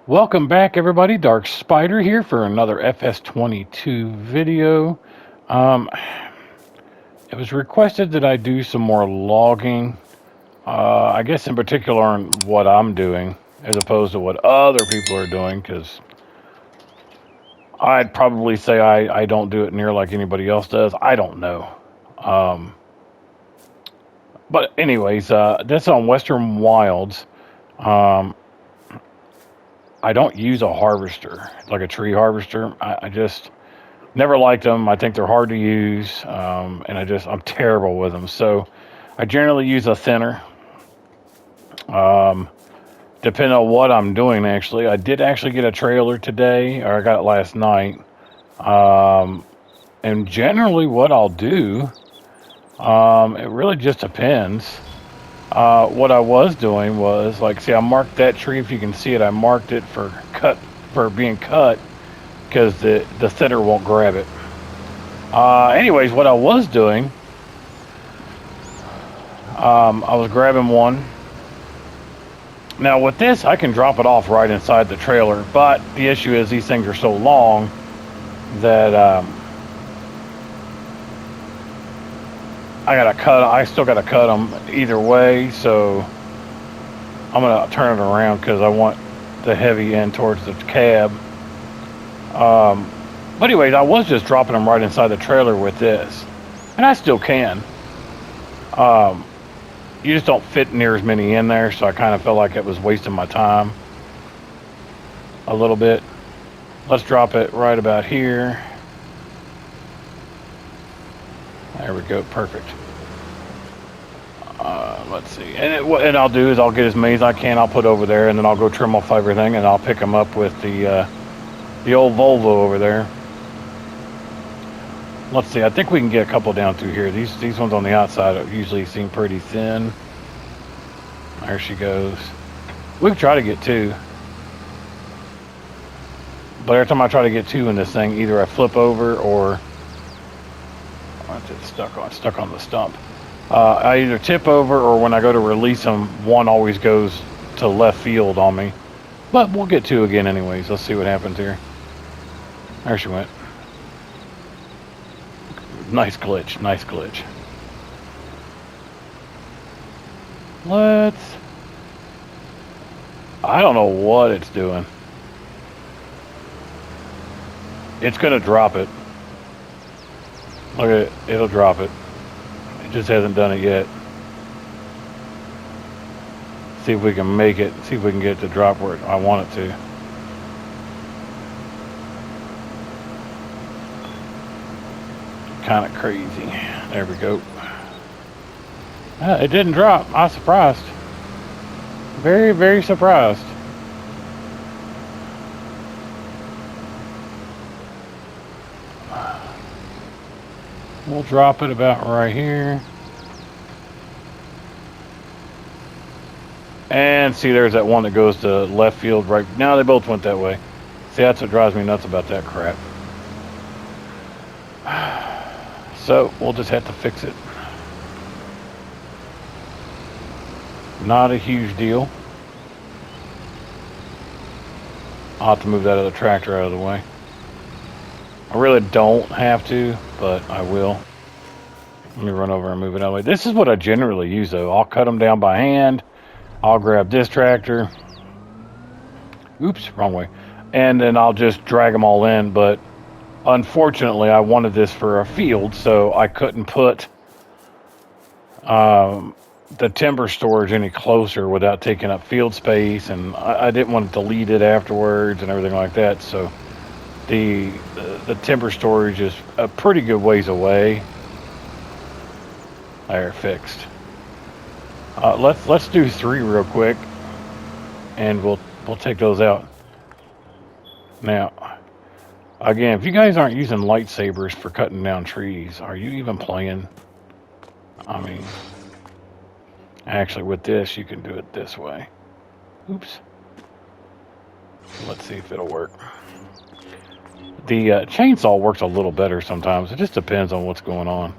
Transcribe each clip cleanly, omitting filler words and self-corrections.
Welcome back, everybody. DarkSpyder here for another FS22 video. Um, it was requested that I do some more logging. I guess in particular on what I'm doing, as opposed to what other people are doing, because I'd probably say I don't do it near like anybody else does. I don't know. Um, but anyways, that's on Western Wilds. Um, I don't use a harvester, like a tree harvester. I just never liked them. I think they're hard to use, and I'm terrible with them. So I generally use a thinner. Um, Depending on what I'm doing, actually, I did actually get a trailer today, or I got it last night. Um, and generally, what I'll do, it really just depends. What I was doing was like, see, I marked that tree. If you can see it, I marked it for being cut because the thinner won't grab it. Anyways, what I was doing, I was grabbing one. Now with this, I can drop it off right inside the trailer, but the issue is these things are so long that I still gotta cut them either way, so I'm gonna turn it around because I want the heavy end towards the cab. But anyways, I was just dropping them right inside the trailer with this, and I still can. You just don't fit near as many in there, so I kind of felt like it was wasting my time a little bit. Let's drop it right about here. There we go, perfect. Let's see, and I'll do is I'll get as many as I can. I'll put over there, and then I'll go trim off everything, and I'll pick them up with the old Volvo over there. Let's see, I think we can get a couple down through here. These ones on the outside usually seem pretty thin. There she goes. We can try to get two. But every time I try to get two in this thing, either I flip over or it's stuck on the stump. I either tip over, or when I go to release them, one always goes to left field on me. But we'll get two again anyways. Let's see what happens here. There she went. Nice glitch, nice glitch. I don't know what it's doing. It's gonna drop it. Look at it, it'll drop it. It just hasn't done it yet. See if we can make it, see if we can get it to drop where I want it to. Kind of crazy. There we go. It didn't drop. I was surprised. Very, very surprised. We'll drop it about right here. And see, there's that one that goes to left field right now. They both went that way. See, that's what drives me nuts about that crap. So we'll just have to fix it. Not a huge deal. I'll have to move that other tractor out of the way. I really don't have to, but I will. Let me run over and move it out of the way. This is what I generally use though. I'll cut them down by hand. I'll grab this tractor. Oops, wrong way. And then I'll just drag them all in, but unfortunately I wanted this for a field, so I couldn't put the timber storage any closer without taking up field space, and I didn't want to delete it afterwards and everything like that. So the timber storage is a pretty good ways away. There, fixed. Let's do 3 real quick, and we'll take those out. Now, again, if you guys aren't using lightsabers for cutting down trees, are you even playing? I mean, actually with this, you can do it this way. Oops. Let's see if it'll work. The chainsaw works a little better sometimes. It just depends on what's going on.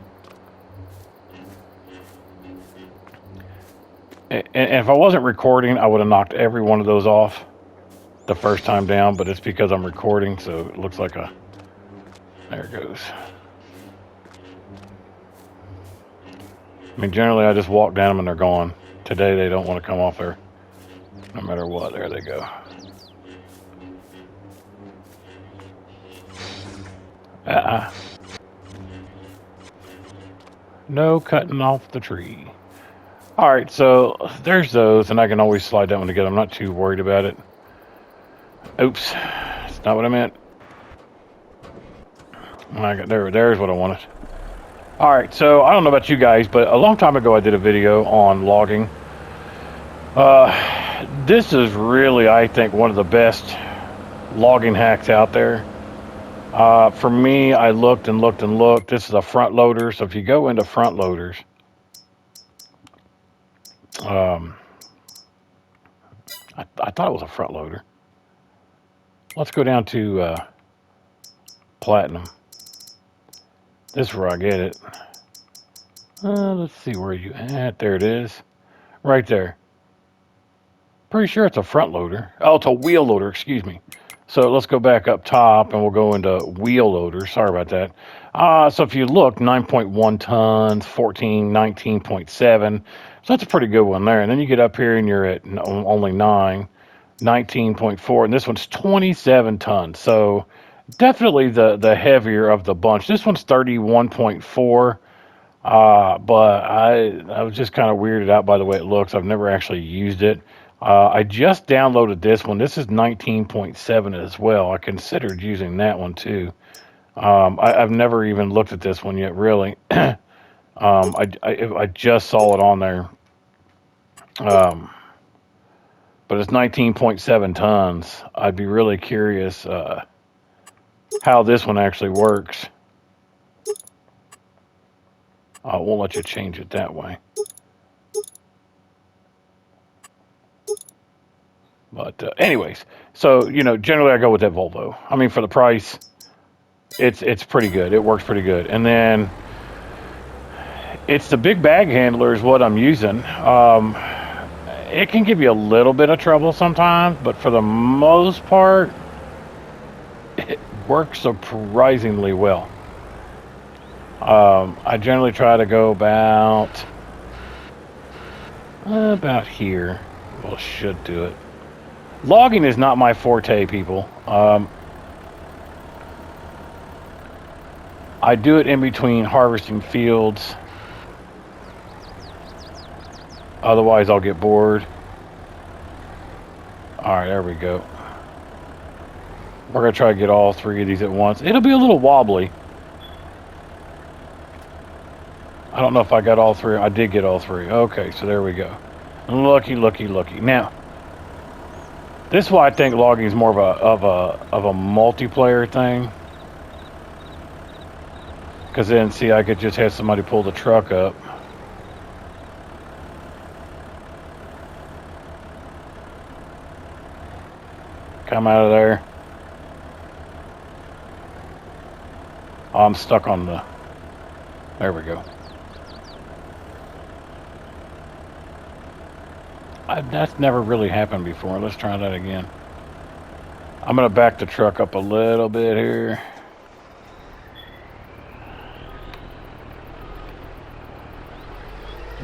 And if I wasn't recording, I would have knocked every one of those off. the first time down, but it's because I'm recording, so it looks like a... There it goes. I mean, generally I just walk down them and they're gone. Today they don't want to come off there, no matter what. There they go. No cutting off the tree. All right, so there's those, and I can always slide that one together. I'm not too worried about it. Oops, that's not what I meant. There's what I wanted. All right, so I don't know about you guys, but a long time ago I did a video on logging. This is really, I think, one of the best logging hacks out there. For me, I looked and looked and looked. This is a front loader, so if you go into front loaders, I thought it was a front loader. Let's go down to platinum. This is where I get it. Let's see where you at. There it is. Right there. Pretty sure it's a front loader. Oh, it's a wheel loader, excuse me. So let's go back up top and we'll go into wheel loader. Sorry about that. So if you look, 9.1 tons, 14, 19.7. So that's a pretty good one there. And then you get up here and you're at only 9, 19.4. And this one's 27 tons. So definitely the heavier of the bunch. This one's 31.4. But I was just kind of weirded out by the way it looks. I've never actually used it. I just downloaded this one. This is 19.7 as well. I considered using that one too. I've never even looked at this one yet, really. I just saw it on there. But it's 19.7 tons. I'd be really curious how this one actually works. I won't let you change it that way. But anyways, so, you know, generally I go with that Volvo. I mean, for the price, it's pretty good. It works pretty good. And then it's the big bag handler is what I'm using. It can give you a little bit of trouble sometimes, but for the most part, it works surprisingly well. I generally try to go about here. Well, should do it. Logging is not my forte, people. I do it in between harvesting fields. Otherwise, I'll get bored. All right, there we go. We're going to try to get all three of these at once. It'll be a little wobbly. I don't know if I got all three. I did get all three. Okay, so there we go. Lucky, lucky, lucky. Now, this is why I think logging is more of a multiplayer thing. Because then, see, I could just have somebody pull the truck up. Come out of there. Oh, I'm stuck on the... There we go. That's never really happened before. Let's try that again. I'm going to back the truck up a little bit here.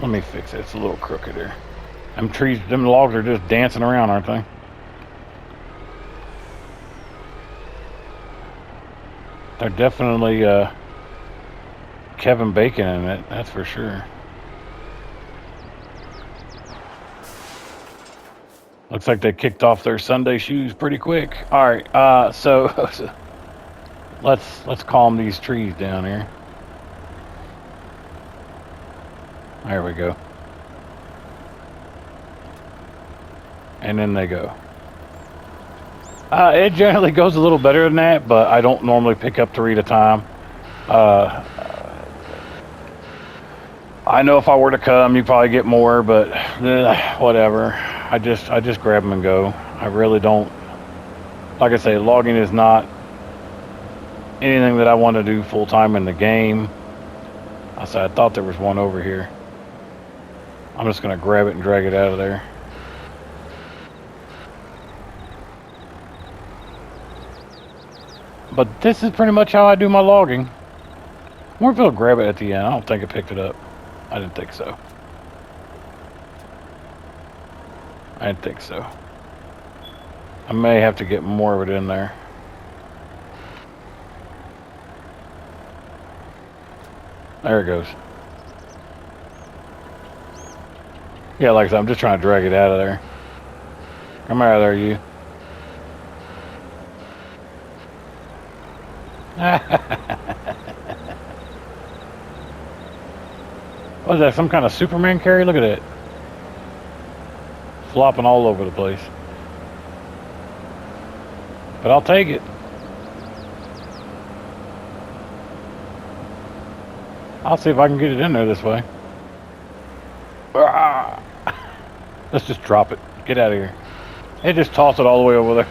Let me fix it. It's a little crooked here. Them logs are just dancing around, aren't they? They're definitely Kevin Bacon in it, that's for sure. Looks like they kicked off their Sunday shoes pretty quick. All right, so let's calm these trees down here. There we go. And then they go. It generally goes a little better than that, but I don't normally pick up 3 at a time. I know if I were to cut them, you'd probably get more, but whatever. I just grab them and go. I really don't. Like I say, logging is not anything that I want to do full time in the game. I thought there was one over here. I'm just gonna grab it and drag it out of there. But this is pretty much how I do my logging. I wonder if it'll grab it at the end. I don't think it picked it up. I didn't think so. I didn't think so. I may have to get more of it in there. There it goes. Yeah, like I said, I'm just trying to drag it out of there. Come out of there, you. What is that, some kind of Superman carry? Look at it. Flopping all over the place. But I'll take it. I'll see if I can get it in there this way. Ah! Let's just drop it. Get out of here. It just tossed it all the way over there.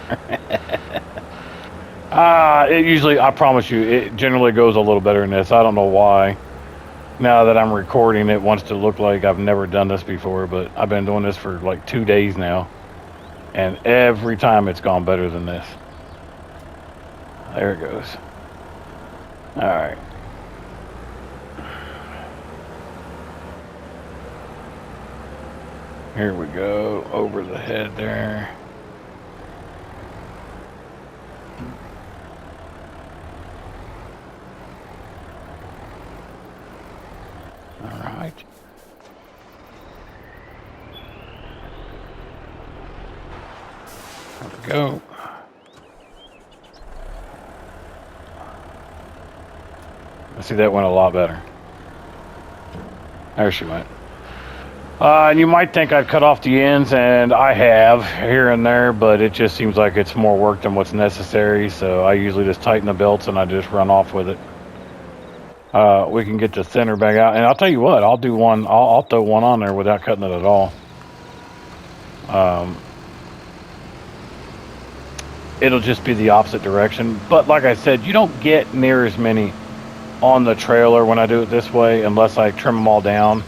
It usually, I promise you, it generally goes a little better than this. I don't know why. Now that I'm recording, it wants to look like I've never done this before, but I've been doing this for like 2 days now. And every time it's gone better than this. There it goes. All right. Here we go, over the head there. All right. There we go. I see that went a lot better. There she went. And you might think I've cut off the ends, and I have here and there, but it just seems like it's more work than what's necessary, so I usually just tighten the belts and I just run off with it. We can get the center back out, and I'll tell you what, I'll do one, I'll throw one on there without cutting it at all. It'll just be the opposite direction, but like I said, you don't get near as many on the trailer when I do it this way, unless I trim them all down.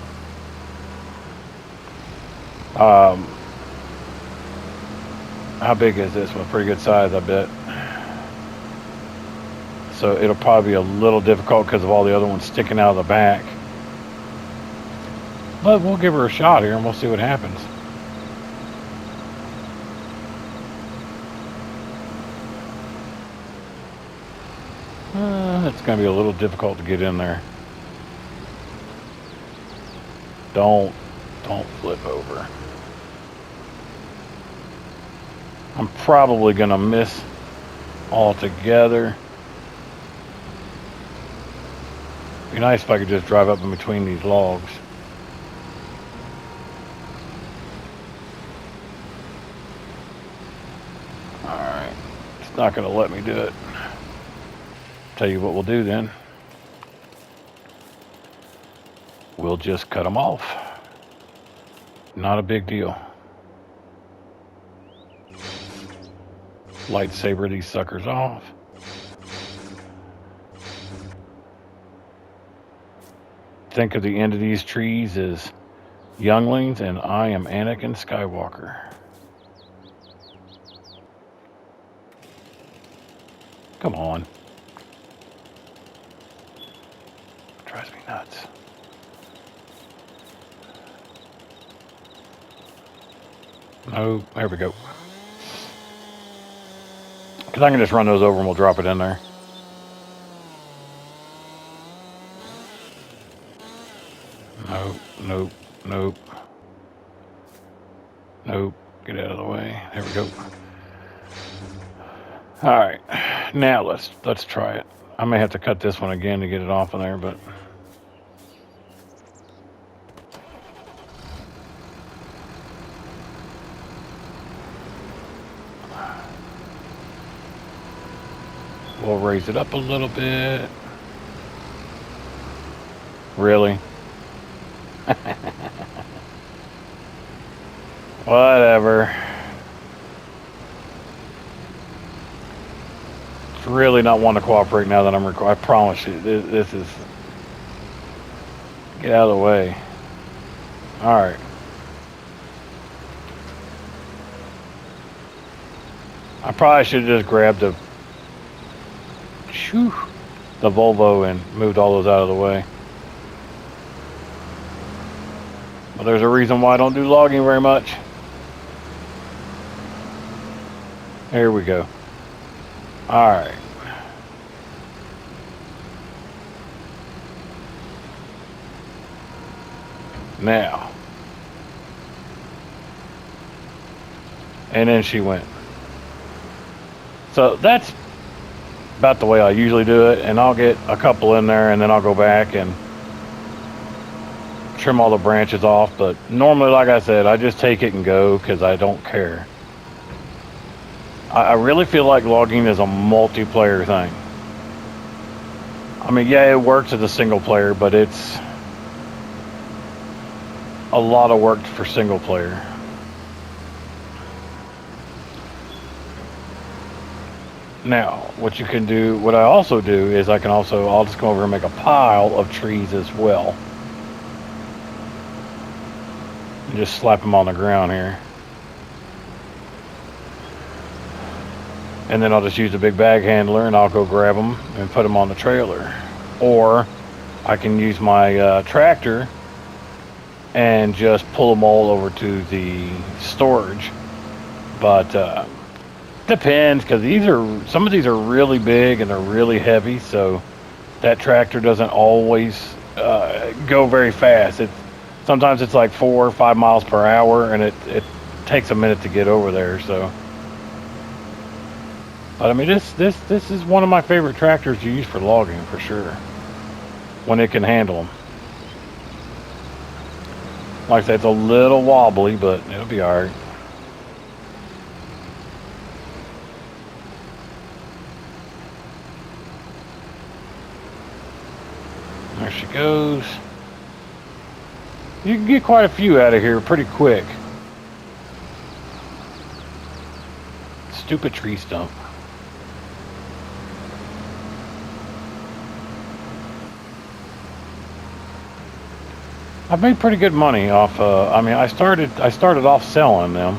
How big is this one? Pretty good size, I bet. So it'll probably be a little difficult because of all the other ones sticking out of the back. But we'll give her a shot here and we'll see what happens. It's going to be a little difficult to get in there. Don't flip over. I'm probably going to miss altogether. Be nice if I could just drive up in between these logs. Alright, it's not going to let me do it. Tell you what we'll do then. We'll just cut them off. Not a big deal. Lightsaber these suckers off. Think of the end of these trees as younglings, and I am Anakin Skywalker. Come on. Drives me nuts. No, there we go. Because I can just run those over and we'll drop it in there. Nope, nope, nope. Nope, get out of the way. There we go. Alright, now let's try it. I may have to cut this one again to get it off of there, but... We'll raise it up a little bit. Really? Whatever. It's really not wanting to cooperate now that I'm recording. I promise you, this is... Get out of the way. Alright. I probably should have just grabbed the shoo, the Volvo and moved all those out of the way. But there's a reason why I don't do logging very much. Here we go. All right. Now. And then she went. So that's about the way I usually do it, and I'll get a couple in there and then I'll go back and trim all the branches off. But normally, like I said, I just take it and go because I don't care. I really feel like logging is a multiplayer thing. I mean, yeah, it works as a single player, but it's a lot of work for single player. Now, what you can do, what I also do is I'll just go over and make a pile of trees as well. And just slap them on the ground here. And then I'll just use a big bag handler and I'll go grab them and put them on the trailer. Or I can use my tractor and just pull them all over to the storage. But depends, because some of these are really big and they're really heavy, so that tractor doesn't always go very fast. Sometimes it's like 4 or 5 miles per hour, and it takes a minute to get over there. So, but I mean, this is one of my favorite tractors to use for logging for sure, when it can handle them. Like I said, it's a little wobbly, but it'll be all right. There she goes. You can get quite a few out of here pretty quick. Stupid tree stump. I've made pretty good money off. I mean, I started off selling them,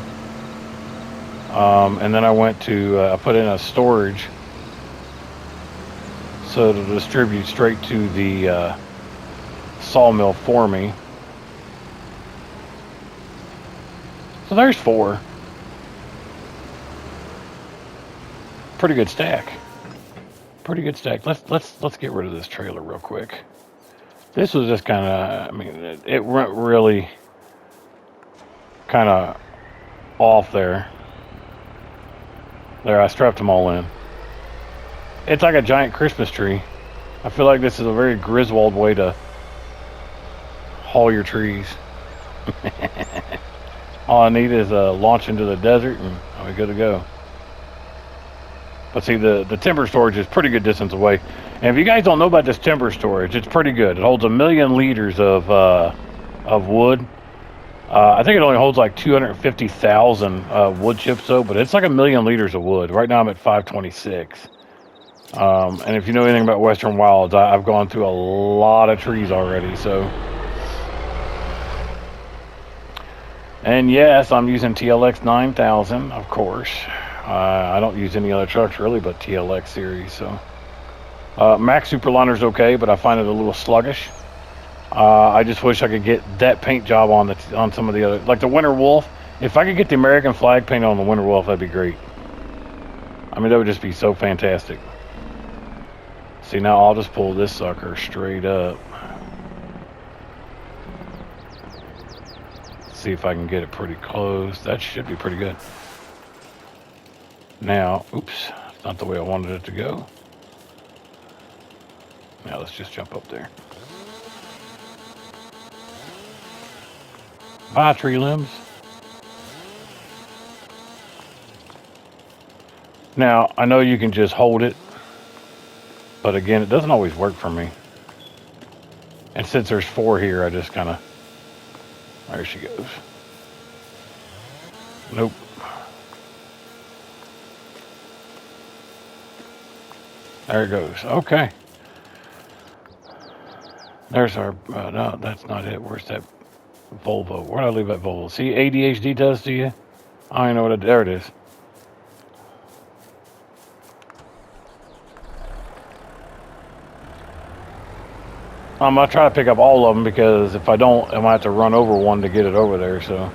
and then I went to I put in a storage. So to distribute straight to the sawmill for me. So there's 4. Pretty good stack. Pretty good stack. Let's get rid of this trailer real quick. This was just kind of, I mean, it went really kind of off there. There, I strapped them all in. It's like a giant Christmas tree. I feel like this is a very Griswold way to haul your trees. All I need is a launch into the desert and we're good to go. But see, the timber storage is pretty good distance away. And if you guys don't know about this timber storage, it's pretty good. It holds 1 million liters of wood. I think it only holds like 250,000 wood chips though, but it's like 1 million liters of wood. Right now I'm at 526. And if you know anything about Western Wilds, I've gone through a lot of trees already, so. And yes, I'm using TLX 9000, of course. I don't use any other trucks really, but TLX series, so. Max Superliner's okay, but I find it a little sluggish. I just wish I could get that paint job on some of the other, like the Winter Wolf. If I could get the American flag paint on the Winter Wolf, that'd be great. I mean, that would just be so fantastic. See, now I'll just pull this sucker straight up. See if I can get it pretty close. That should be pretty good. Now, oops, that's not the way I wanted it to go. Now let's just jump up there. Bye, tree limbs. Now, I know you can just hold it, but again, it doesn't always work for me. And since there's 4 here, I just kind of, there she goes. Nope. There it goes. Okay. There's our, no, that's not it. Where's that Volvo? Where did I leave that Volvo? See, ADHD does to you? I don't know what it, there it is. I'm gonna try to pick up all of them because if I don't, I might have to run over one to get it over there. So,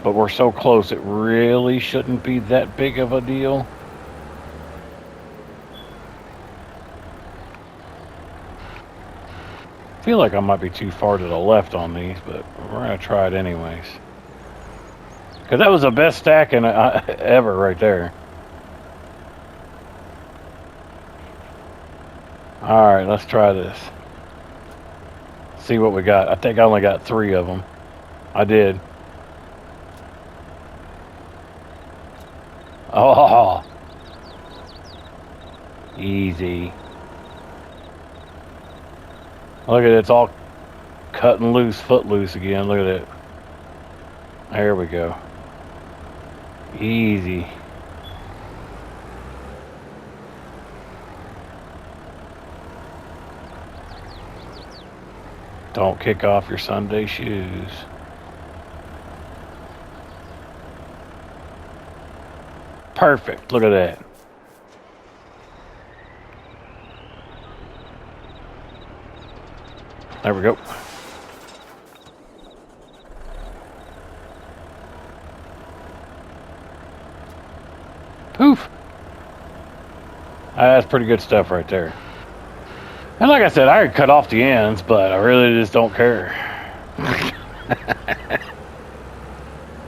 but we're so close, it really shouldn't be that big of a deal. I feel like I might be too far to the left on these, but we're gonna try it anyways. Cause that was the best stack ever right there. All right, let's try this. See what we got. I think I only got 3 of them. I did. Oh, easy. Look at it, it's all cutting loose, foot loose again. Look at it. There we go. Easy. Don't kick off your Sunday shoes. Perfect. Look at that. There we go. Poof. That's pretty good stuff right there. And like I said, I could cut off the ends, but I really just don't care. I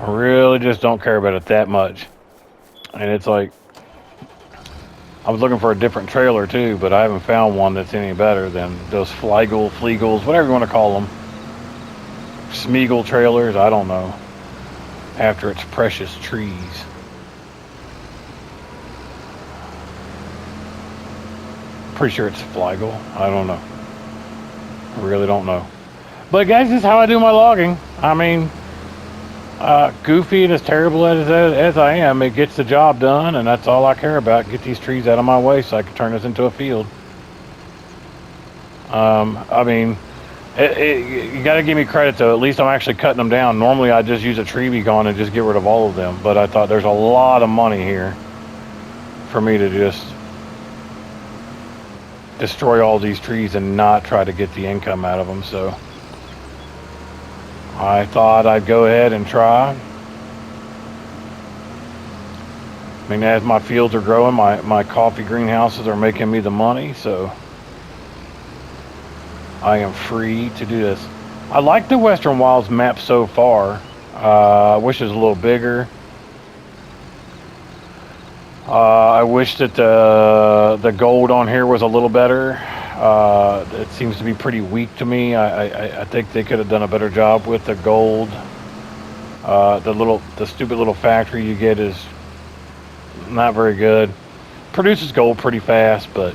really just don't care about it that much. And it's like, I was looking for a different trailer too, but I haven't found one that's any better than those Flegels, whatever you want to call them. Smeagol trailers, I don't know. After its precious trees. Pretty sure it's Flegel. I don't know. I really don't know. But guys, this is how I do my logging. I mean, goofy and as terrible as I am, it gets the job done, and that's all I care about. Get these trees out of my way so I can turn this into a field. I mean, you got to give me credit though. At least I'm actually cutting them down. Normally I just use a tree beacon and just get rid of all of them. But I thought there's a lot of money here for me to just destroy all these trees and not try to get the income out of them. So I thought I'd go ahead and try. I mean, as my fields are growing, my coffee greenhouses are making me the money, so I am free to do this. I like the Western Wilds map so far. I wish it was a little bigger. I wish that the gold on here was a little better. It seems to be pretty weak to me. I think they could have done a better job with the gold. The stupid little factory you get is not very good. Produces gold pretty fast, but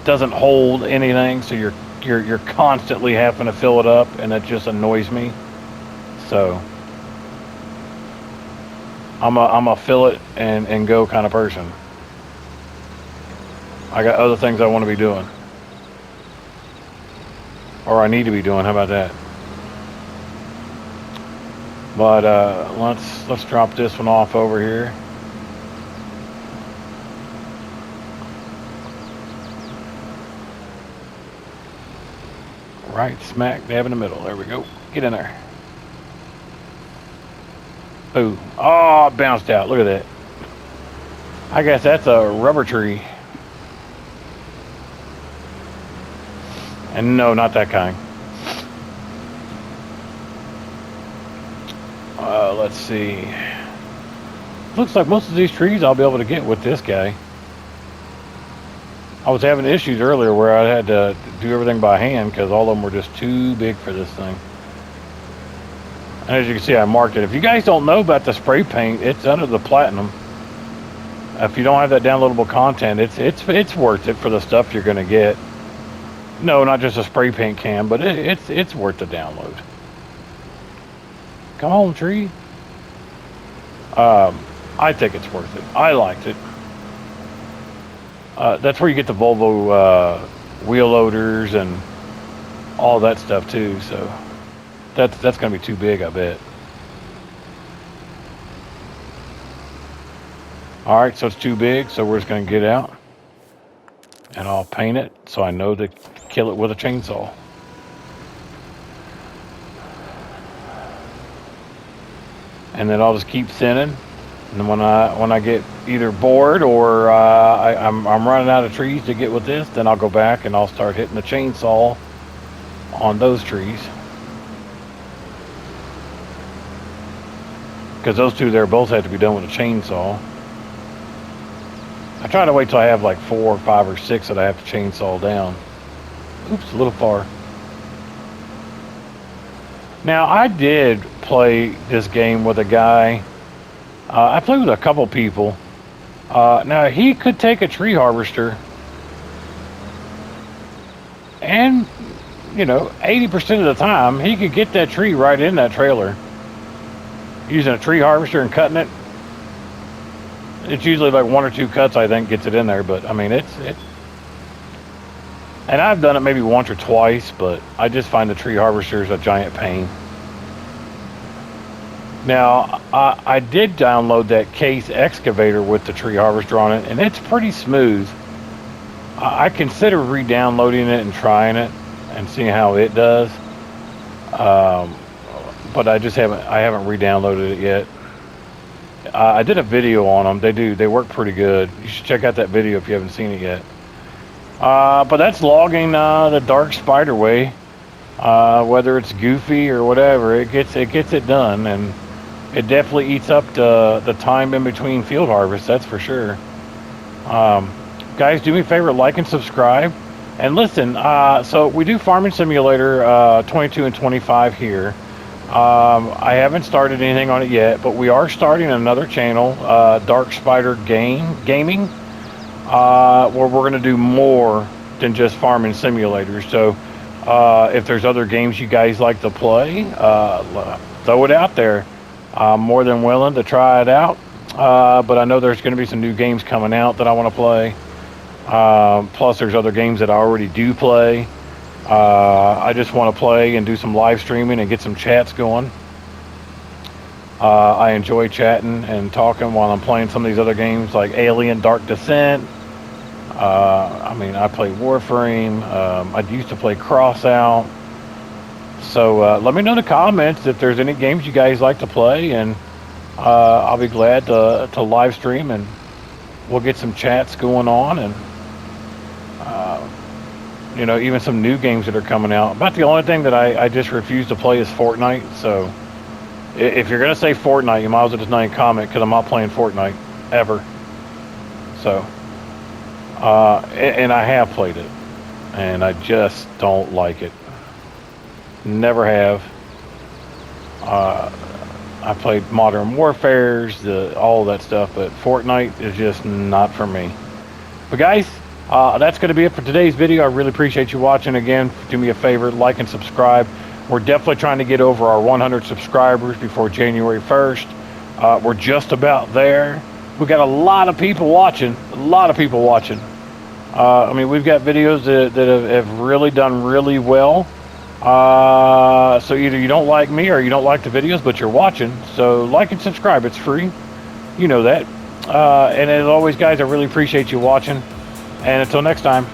doesn't hold anything. So you're constantly having to fill it up, and it just annoys me. So I'm a fill it and go kind of person. I got other things I want to be doing. Or I need to be doing, how about that? But let's drop this one off over here. Right smack dab in the middle. There we go. Get in there. Ooh. Oh, it bounced out. Look at that. I guess that's a rubber tree. And no, not that kind. Let's see. Looks like most of these trees I'll be able to get with this guy. I was having issues earlier where I had to do everything by hand because all of them were just too big for this thing. And as you can see, I marked it. If you guys don't know about the spray paint, it's under the platinum. If you don't have that downloadable content, it's worth it for the stuff you're going to get. No, not just a spray paint can, but it's worth the download. Come on, tree. I think it's worth it. I liked it. That's where you get the Volvo wheel loaders and all that stuff too. So that's going to be too big, I bet. All right, so it's too big, so we're just going to get out and I'll paint it so I know that kill it with a chainsaw. And then I'll just keep thinning. And then when I get either bored or I'm running out of trees to get with this, then I'll go back and I'll start hitting the chainsaw on those trees. Because those two there both have to be done with a chainsaw. I try to wait till I have like 4 or 5 or 6 that I have to chainsaw down. Oops, a little far. Now, I did play this game with a guy. I played with a couple people. Now, he could take a tree harvester and, you know, 80% of the time, he could get that tree right in that trailer. Using a tree harvester and cutting it. It's usually like 1 or 2 cuts, I think, gets it in there. But, I mean, it's and I've done it maybe once or twice, but I just find the tree harvester is a giant pain. Now, I did download that case excavator with the tree harvester on it, and it's pretty smooth. I consider re-downloading it and trying it and seeing how it does. But I haven't re-downloaded it yet. I did a video on them. They work pretty good. You should check out that video if you haven't seen it yet. But that's logging the DarkSpyder way. Whether it's goofy or whatever, it gets it done, and it definitely eats up the time in between field harvests. That's for sure. Guys, do me a favor, like and subscribe. And listen, so we do Farming Simulator 22 and 25 here. I haven't started anything on it yet, but we are starting another channel, DarkSpyder Gaming, where we're going to do more than just farming simulators. So if there's other games you guys like to play, throw it out there. I'm more than willing to try it out, but I know there's going to be some new games coming out that I want to play. Plus there's other games that I already do play. I just want to play and do some live streaming and get some chats going. I enjoy chatting and talking while I'm playing some of these other games like Alien Dark Descent. I mean, I play Warframe. I used to play Crossout. So let me know in the comments if there's any games you guys like to play, and I'll be glad to live stream, and we'll get some chats going on, and you know, even some new games that are coming out. About the only thing that I just refuse to play is Fortnite. So if you're gonna say Fortnite, you might as well just not even comment, because I'm not playing Fortnite ever. So and I have played it, and I just don't like it. Never have. I played Modern Warfare's, all of that stuff, but Fortnite is just not for me. But guys, that's going to be it for today's video. I really appreciate you watching. Again, do me a favor, like and subscribe. We're definitely trying to get over our 100 subscribers before January 1st. We're just about there. We've got a lot of people watching. I mean, we've got videos that have really done really well. So either you don't like me or you don't like the videos, but you're watching. So like and subscribe. It's free. You know that. And as always, guys, I really appreciate you watching. And until next time.